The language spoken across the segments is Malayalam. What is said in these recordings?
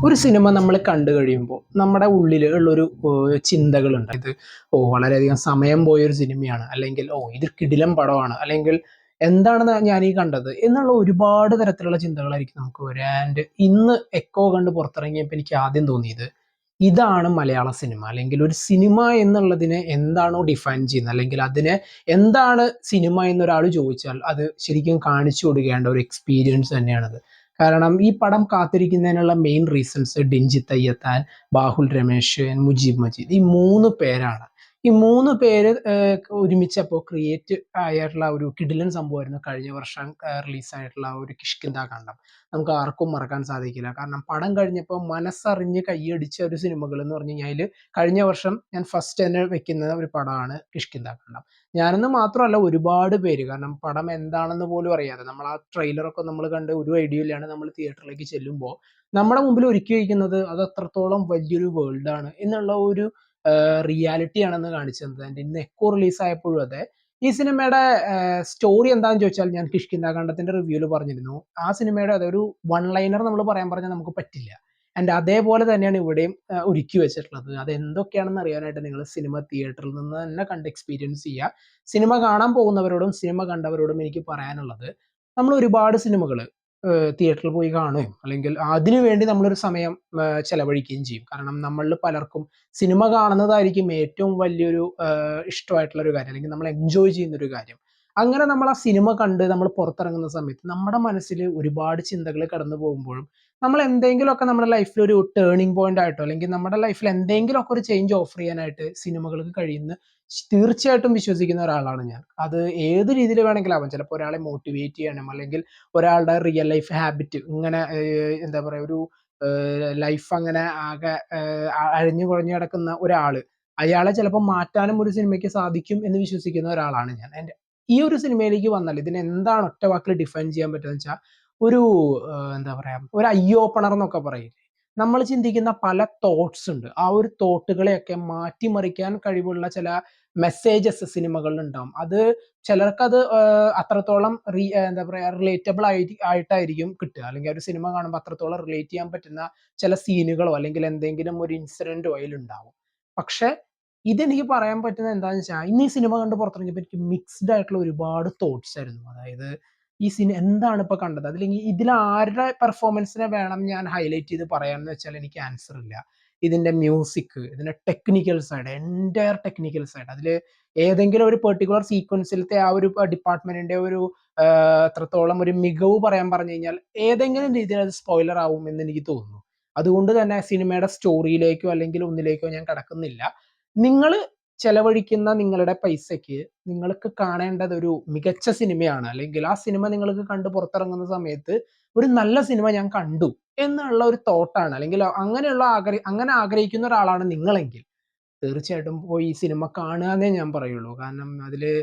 ഒരു സിനിമ നമ്മൾ കണ്ടു കഴിയുമ്പോൾ നമ്മുടെ ഉള്ളിൽ ഉള്ളൊരു ചിന്തകളുണ്ട്. ഇത് വളരെയധികം സമയം പോയൊരു സിനിമയാണ്, അല്ലെങ്കിൽ ഇത് കിടിലം പടമാണ്, അല്ലെങ്കിൽ എന്താണ് ഞാൻ ഈ കണ്ടത് എന്നുള്ള ഒരുപാട് തരത്തിലുള്ള ചിന്തകളായിരിക്കും നമുക്ക് വരിക. ആൻഡ് ഇന്ന് എക്കോ കണ്ട് പുറത്തിറങ്ങിയപ്പോൾ എനിക്ക് ആദ്യം തോന്നിയത് ഇതാണ് മലയാള സിനിമ, അല്ലെങ്കിൽ ഒരു സിനിമ എന്നുള്ളതിനെ എന്താണോ ഡിഫൈൻ ചെയ്യുന്നത്, അല്ലെങ്കിൽ അതിനെ എന്താണ് സിനിമ എന്നൊരാൾ ചോദിച്ചാൽ അത് ശരിക്കും കാണിച്ചു കൊടുക്കേണ്ട ഒരു എക്സ്പീരിയൻസ് തന്നെയാണത്. കാരണം ഈ പടം കാത്തിരിക്കുന്നതിനുള്ള മെയിൻ റീസൺസ് ഡിൻജിത്ത് അയ്യത്താൻ, ബാഹുൽ രമേശ്, മുജീബ് മജീദ്, ഈ മൂന്ന് പേരാണ്. ഈ മൂന്ന് പേര് ഒരുമിച്ചപ്പോൾ ക്രിയേറ്റ് ആയിട്ടുള്ള ഒരു കിടിലൻ സംഭവമായിരുന്നു കഴിഞ്ഞ വർഷം റിലീസായിട്ടുള്ള ഒരു കിഷ്കിന്ത കാണ്ഡം. നമുക്ക് ആർക്കും മറക്കാൻ സാധിക്കില്ല. കാരണം പടം കഴിഞ്ഞപ്പോൾ മനസ്സറിഞ്ഞ് കൈയടിച്ച ഒരു സിനിമകൾ എന്ന് പറഞ്ഞു കഴിഞ്ഞാൽ കഴിഞ്ഞ വർഷം ഞാൻ ഫസ്റ്റ് തന്നെ വെക്കുന്ന ഒരു പടമാണ് കിഷ്കിന്ത കാണ്ഡം. ഞാനെന്ന് മാത്രമല്ല, ഒരുപാട് പേര്. കാരണം പടം എന്താണെന്ന് പോലും അറിയാതെ നമ്മൾ ആ ട്രെയിലറൊക്കെ നമ്മൾ കണ്ട് ഒരു ഐഡിയ ഇല്ലാണ്ട് നമ്മൾ തിയേറ്ററിലേക്ക് ചെല്ലുമ്പോൾ നമ്മുടെ മുമ്പിൽ ഒരുക്കി വയ്ക്കുന്നത് അത് അത്രത്തോളം വലിയൊരു വേൾഡാണ് എന്നുള്ള ഒരു റിയാലിറ്റി ആണെന്ന് കാണിച്ചത്. ആൻഡ് ഇന്ന് എക്കോ റിലീസ് ആയപ്പോഴും അതെ. ഈ സിനിമയുടെ സ്റ്റോറി എന്താണെന്ന് ചോദിച്ചാൽ ഞാൻ കിഷ്കിന്ധാകാന്ഡത്തിന്റെ റിവ്യൂല് പറഞ്ഞിരുന്നു. ആ സിനിമയുടെ അതൊരു വൺ ലൈനർ നമ്മൾ പറയാൻ പറഞ്ഞാൽ നമുക്ക് പറ്റില്ല. ആൻഡ് അതേപോലെ തന്നെയാണ് ഇവിടെയും ഒരുക്കി വെച്ചിട്ടുള്ളത്. അത് എന്തൊക്കെയാണെന്ന് അറിയാനായിട്ട് നിങ്ങൾ സിനിമ തിയേറ്ററിൽ നിന്ന് തന്നെ കണ്ട് എക്സ്പീരിയൻസ് ചെയ്യുക. സിനിമ കാണാൻ പോകുന്നവരോടും സിനിമ കണ്ടവരോടും എനിക്ക് പറയാനുള്ളത്, നമ്മൾ ഒരുപാട് സിനിമകൾ തിയേറ്ററിൽ പോയി കാണുകയും അല്ലെങ്കിൽ അതിനു വേണ്ടി നമ്മളൊരു സമയം ചെലവഴിക്കുകയും ചെയ്യും. കാരണം നമ്മളിൽ പലർക്കും സിനിമ കാണുന്നതായിരിക്കും ഏറ്റവും വലിയൊരു ഇഷ്ടമായിട്ടുള്ള ഒരു കാര്യം, അല്ലെങ്കിൽ നമ്മൾ എൻജോയ് ചെയ്യുന്ന ഒരു കാര്യം. അങ്ങനെ നമ്മൾ ആ സിനിമ കണ്ട് നമ്മൾ പുറത്തിറങ്ങുന്ന സമയത്ത് നമ്മുടെ മനസ്സിൽ ഒരുപാട് ചിന്തകൾ കടന്നു പോകുമ്പോഴും നമ്മൾ എന്തെങ്കിലുമൊക്കെ നമ്മുടെ ലൈഫിൽ ഒരു ടേണിംഗ് പോയിന്റ് ആയിട്ടോ, അല്ലെങ്കിൽ നമ്മുടെ ലൈഫിൽ എന്തെങ്കിലുമൊക്കെ ഒരു ചേഞ്ച് ഓഫർ ചെയ്യാനായിട്ട് സിനിമകൾക്ക് കഴിയുന്ന തീർച്ചയായിട്ടും വിശ്വസിക്കുന്ന ഒരാളാണ് ഞാൻ. അത് ഏത് രീതിയിൽ വേണമെങ്കിലും ആവാം. ചിലപ്പോൾ ഒരാളെ മോട്ടിവേറ്റ് ചെയ്യാനും, അല്ലെങ്കിൽ ഒരാളുടെ റിയൽ ലൈഫ് ഹാബിറ്റ് ഇങ്ങനെ എന്താ പറയുക, ഒരു ലൈഫ് അങ്ങനെ ആകെ അഴിഞ്ഞു കുഴഞ്ഞു കിടക്കുന്ന ഒരാള്, അയാളെ ചിലപ്പോൾ മാറ്റാനും ഒരു സിനിമയ്ക്ക് സാധിക്കും എന്ന് വിശ്വസിക്കുന്ന ഒരാളാണ് ഞാൻ. എൻ്റെ ഈ ഒരു സിനിമയിലേക്ക് വന്നാൽ ഇതിനെ എന്താണ് ഒറ്റ വാക്കിൽ ഡിഫൈൻ ചെയ്യാൻ പറ്റുക വെച്ചാൽ, ഒരു എന്താ പറയാ, ഒരു ഐ ഓപ്പണർ എന്നൊക്കെ പറയില്ലേ. നമ്മൾ ചിന്തിക്കുന്ന പല തോട്ട്സ് ഉണ്ട്. ആ ഒരു തോട്ടുകളെയൊക്കെ മാറ്റിമറിക്കാൻ കഴിവുള്ള ചില മെസ്സേജസ് സിനിമകളിൽ ഉണ്ടാവും. അത് ചിലർക്കത് അത്രത്തോളം എന്താ പറയാ, റിലേറ്റബിൾ ആയിട്ടായിരിക്കും കിട്ടുക. അല്ലെങ്കിൽ ഒരു സിനിമ കാണുമ്പോൾ അത്രത്തോളം റിലേറ്റ് ചെയ്യാൻ പറ്റുന്ന ചില സീനുകളോ അല്ലെങ്കിൽ എന്തെങ്കിലും ഒരു ഇൻസിഡന്റോ അതിലുണ്ടാവും. പക്ഷെ ഇതെനിക്ക് പറയാൻ പറ്റുന്നത് എന്താണെന്ന് വെച്ചാൽ, ഇന്ന് ഈ സിനിമ കണ്ട് പുറത്തിറങ്ങിയപ്പോൾ എനിക്ക് മിക്സ്ഡ് ആയിട്ടുള്ള ഒരുപാട് തോട്ട്സ് ആയിരുന്നു. അതായത് ഈ സിനിമ എന്താണ് ഇപ്പൊ കണ്ടത്, അതിലെങ്കിൽ ഇതിൽ ആരുടെ പെർഫോമൻസിനെ വേണം ഞാൻ ഹൈലൈറ്റ് ചെയ്ത് പറയാന്ന് വെച്ചാൽ എനിക്ക് ആൻസർ ഇല്ല. ഇതിന്റെ മ്യൂസിക്, ഇതിന്റെ technical side, entire technical side, അതിൽ ഏതെങ്കിലും ഒരു പെർട്ടിക്കുലർ സീക്വൻസിലത്തെ ആ ഒരു ഡിപ്പാർട്ട്മെന്റിന്റെ ഒരു എത്രത്തോളം ഒരു മികവ് പറയാൻ പറഞ്ഞു കഴിഞ്ഞാൽ ഏതെങ്കിലും രീതിയിൽ അത് സ്പോയിലർ ആവും എന്ന് എനിക്ക് തോന്നുന്നു. അതുകൊണ്ട് തന്നെ സിനിമയുടെ സ്റ്റോറിയിലേക്കോ അല്ലെങ്കിൽ ഒന്നിലേക്കോ ഞാൻ കടക്കുന്നില്ല. നിങ്ങൾ ചെലവഴിക്കുന്ന നിങ്ങളുടെ പൈസയ്ക്ക് നിങ്ങൾക്ക് കാണേണ്ടത് ഒരു മികച്ച സിനിമയാണ്, അല്ലെങ്കിൽ ആ സിനിമ നിങ്ങൾക്ക് കണ്ട് പുറത്തിറങ്ങുന്ന സമയത്ത് ഒരു നല്ല സിനിമ ഞാൻ കണ്ടു എന്നുള്ള ഒരു തോട്ടാണ്, അല്ലെങ്കിൽ അങ്ങനെ ആഗ്രഹിക്കുന്ന ഒരാളാണ് നിങ്ങളെങ്കിൽ തീർച്ചയായിട്ടും പോയി ഈ സിനിമ കാണുക എന്നേ ഞാൻ പറയുള്ളൂ. കാരണം അതില്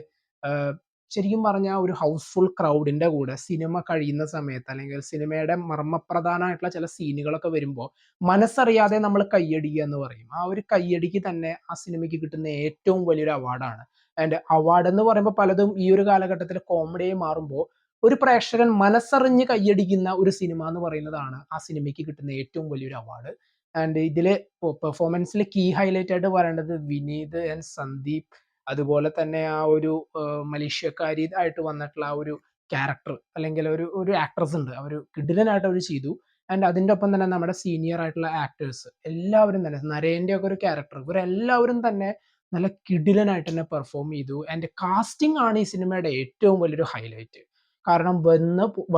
ശരിക്കും പറഞ്ഞാൽ ഒരു ഹൗസ്ഫുൾ ക്രൗഡിന്റെ കൂടെ സിനിമ കഴിയുന്ന സമയത്ത്, അല്ലെങ്കിൽ സിനിമയുടെ മർമ്മപ്രധാനമായിട്ടുള്ള ചില സീനുകളൊക്കെ വരുമ്പോൾ മനസ്സറിയാതെ നമ്മൾ കയ്യടിക്കുക എന്ന് പറയും. ആ ഒരു കയ്യടിക്ക് തന്നെ ആ സിനിമയ്ക്ക് കിട്ടുന്ന ഏറ്റവും വലിയൊരു അവാർഡാണ്. ആൻഡ് അവാർഡ് എന്ന് പറയുമ്പോൾ പലതും ഈ ഒരു കാലഘട്ടത്തിൽ കോമഡിയായി മാറുമ്പോൾ ഒരു പ്രേക്ഷകൻ മനസ്സറിഞ്ഞ് കയ്യടിക്കുന്ന ഒരു സിനിമ എന്ന് പറയുന്നതാണ് ആ സിനിമയ്ക്ക് കിട്ടുന്ന ഏറ്റവും വലിയൊരു അവാർഡ്. ആൻഡ് ഇതില് പെർഫോമൻസിൽ കീ ഹൈലൈറ്റ് ആയിട്ട് പറയേണ്ടത് വിനീത് ആൻഡ് സന്ദീപ്. അതുപോലെ തന്നെ ആ ഒരു മലേഷ്യക്കാരി ആയിട്ട് വന്നിട്ടുള്ള ആ ഒരു ക്യാരക്ടർ, അല്ലെങ്കിൽ ഒരു ഒരു ആക്ട്രസ് ഉണ്ട്, അവർ കിടിലനായിട്ട് അവർ ചെയ്തു. ആൻഡ് അതിൻ്റെ ഒപ്പം തന്നെ നമ്മുടെ സീനിയർ ആയിട്ടുള്ള ആക്ടേഴ്സ് എല്ലാവരും തന്നെ, നരേന്റെ ഒക്കെ ഒരു ക്യാരക്ടർ, ഇവരെല്ലാവരും തന്നെ നല്ല കിടിലനായിട്ട് തന്നെ പെർഫോം ചെയ്തു. ആൻഡ് കാസ്റ്റിംഗ് ആണ് ഈ സിനിമയുടെ ഏറ്റവും വലിയൊരു ഹൈലൈറ്റ്. കാരണം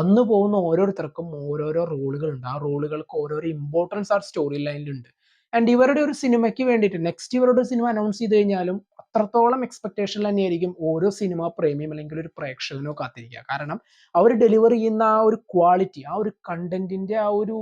വന്നു പോകുന്ന ഓരോരുത്തർക്കും ഓരോരോ റോളുകളുണ്ട്. ആ റോളുകൾക്ക് ഓരോരോ ഇമ്പോർട്ടൻസ് ആ സ്റ്റോറി ലൈനിലുണ്ട്. ആൻഡ് ഇവരുടെ ഒരു സിനിമയ്ക്ക് വേണ്ടിയിട്ട് നെക്സ്റ്റ് ഇവരുടെ ഒരു സിനിമ അനൗൺസ് ചെയ്ത് കഴിഞ്ഞാലും അത്രത്തോളം എക്സ്പെക്ടേഷൻ തന്നെയായിരിക്കും ഓരോ സിനിമ പ്രേമിയും അല്ലെങ്കിൽ ഒരു പ്രേക്ഷകനോ കാത്തിരിക്കുക. കാരണം അവർ ഡെലിവർ ചെയ്യുന്ന ആ ഒരു ക്വാളിറ്റി, ആ ഒരു കണ്ടന്റിന്റെ ആ ഒരു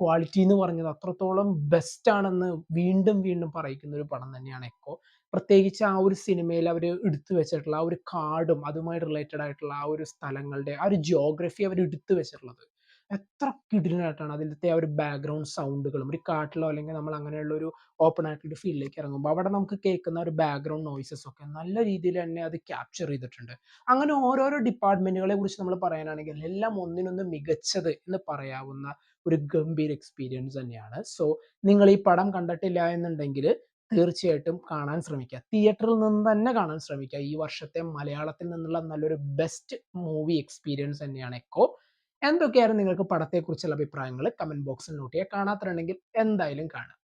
ക്വാളിറ്റി എന്ന് പറഞ്ഞത് അത്രത്തോളം ബെസ്റ്റ് ആണെന്ന് വീണ്ടും വീണ്ടും പറയിക്കുന്ന ഒരു പടം തന്നെയാണ് എക്കോ. പ്രത്യേകിച്ച് ആ ഒരു സിനിമയിൽ അവർ എടുത്തു വെച്ചിട്ടുള്ള ആ ഒരു കാടും അതുമായി റിലേറ്റഡ് ആയിട്ടുള്ള ആ ഒരു സ്ഥലങ്ങളുടെ ആ ഒരു ജിയോഗ്രഫി അവർ എടുത്തു വെച്ചിട്ടുള്ളത് എത്ര കിടിലനായിട്ടാണ് അതിലത്തെ ആ ഒരു ബാക്ക്ഗ്രൗണ്ട് സൗണ്ടുകളും, ഒരു കാട്ടിലോ അല്ലെങ്കിൽ നമ്മൾ അങ്ങനെയുള്ള ഒരു ഓപ്പൺ ആയിട്ടുള്ള ഫീൽഡിലേക്ക് ഇറങ്ങുമ്പോൾ അവിടെ നമുക്ക് കേൾക്കുന്ന ഒരു ബാക്ക്ഗ്രൗണ്ട് നോയ്സസ് ഒക്കെ നല്ല രീതിയിൽ തന്നെ അത് ക്യാപ്ചർ ചെയ്തിട്ടുണ്ട്. അങ്ങനെ ഓരോരോ ഡിപ്പാർട്ട്മെന്റുകളെ കുറിച്ച് നമ്മൾ പറയാനാണെങ്കിൽ എല്ലാം ഒന്നിനൊന്ന് മികച്ചത് എന്ന് പറയാവുന്ന ഒരു ഗംഭീര എക്സ്പീരിയൻസ് തന്നെയാണ്. സോ നിങ്ങൾ ഈ പടം കണ്ടിട്ടില്ല എന്നുണ്ടെങ്കിൽ തീർച്ചയായിട്ടും കാണാൻ ശ്രമിക്കുക. തിയേറ്ററിൽ നിന്ന് തന്നെ കാണാൻ ശ്രമിക്കുക. ഈ വർഷത്തെ മലയാളത്തിൽ നിന്നുള്ള നല്ലൊരു ബെസ്റ്റ് മൂവി എക്സ്പീരിയൻസ് തന്നെയാണ് എക്കോ. എന്തൊക്കെയായിരുന്നു നിങ്ങൾക്ക് പടത്തെക്കുറിച്ചുള്ള അഭിപ്രായങ്ങൾ? കമന്റ് ബോക്സിൽ നോട്ട് ചെയ്യുക. കാണാത്തവരുണ്ടെങ്കിൽ എന്തായാലും കാണുക.